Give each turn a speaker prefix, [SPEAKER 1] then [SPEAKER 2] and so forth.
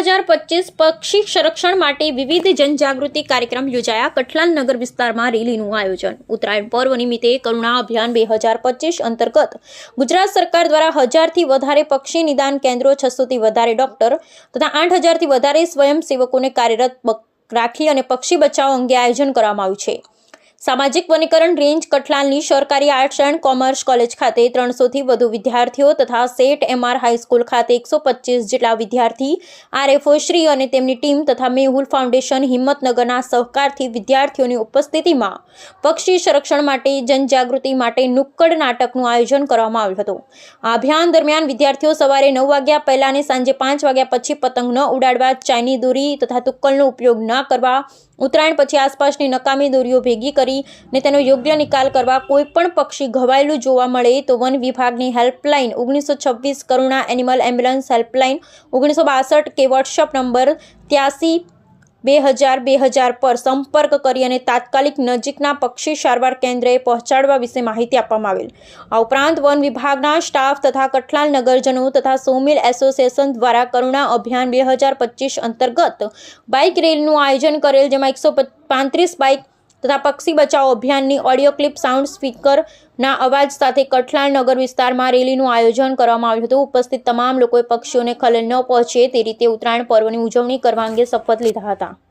[SPEAKER 1] 2025 પક્ષી સંરક્ષણ માટે વિવિધ જનજાગૃતિ કાર્યક્રમ યોજાયા। કઠલાલ નગર વિસ્તારમાં રેલીનું આયોજન। ઉત્તરાયણ પર્વ નિમિત્તે કરુણા અભિયાન 2025 અંતર્ગત ગુજરાત સરકાર દ્વારા 1000 થી વધારે પક્ષી નિદાન કેન્દ્રો, 600 થી વધારે ડોક્ટર તથા 8000 થી વધારે સ્વયંસેવકોને કાર્યરત રાખી અને પક્ષી બચાવ અંગે આયોજન કરવામાં આવ્યું છે। સામાજિક વનીકરણ રેન્જ કઠલાલની સરકારી આર્ટ્સ એન્ડ કોમર્સ કોલેજ ખાતે 300 થી વધુ વિદ્યાર્થીઓ તથા સેટ એમઆર હાઈસ્કૂલ ખાતે 125 જેટલા વિદ્યાર્થી, આરએફઓ શ્રી અને તેમની ટીમ તથા મેહુલ ફાઉન્ડેશન હિંમતનગરના સહકારથી વિદ્યાર્થીઓની ઉપસ્થિતિમાં પક્ષી સંરક્ષણ માટે જનજાગૃતિ માટે નુક્કડ નાટકનું આયોજન કરવામાં આવ્યું હતું। આ અભિયાન દરમિયાન વિદ્યાર્થીઓ સવારે 9 વાગ્યા પહેલા અને સાંજે 5 વાગ્યા પછી પતંગ ન ઉડાડવા, ચાઇની દોરી તથા તુક્કલનો ઉપયોગ ન કરવા, ઉત્તરાયણ પછી આસપાસની નકામી દોરીઓ ભેગી કરી ને તેનો યોગ્ય નિકાલ કરવા, કોઈ પણ પક્ષી ઘવાયેલું જોવા મળે તો વન વિભાગની હેલ્પલાઇન 1926 કરુણા એનિમલ એમ્બ્યુલન્સ હેલ્પલાઇન 1962 કે વોટ્સએપ નંબર 832000 પર સંપર્ક કરી અને તાત્કાલિક નજીકના પક્ષી સારવાર કેન્દ્રએ પહોંચાડવા વિશે માહિતી આપવામાં આવેલ। આ ઉપરાંત વન વિભાગના સ્ટાફ તથા કઠલાલ નગરજનો તથા સોમિલ એસોસિએશન દ્વારા કરુણા અભિયાન 2025 અંતર્ગત બાઇક રેલીનું આયોજન કરેલ, જેમાં 135 બાઇક તથા પક્ષી બચાવ અભિયાનની ઓડિયો ક્લિપ સાઉન્ડ સ્પીકરના અવાજ સાથે કઠલાલ નગર વિસ્તારમાં રેલીનું આયોજન કરવામાં આવ્યું હતું। ઉપસ્થિત તમામ લોકોએ પક્ષીઓને ખલેલ ન પહોંચે તે રીતે ઉત્તરાયણ પર્વની ઉજવણી કરવા અંગે શપથ લીધા હતા।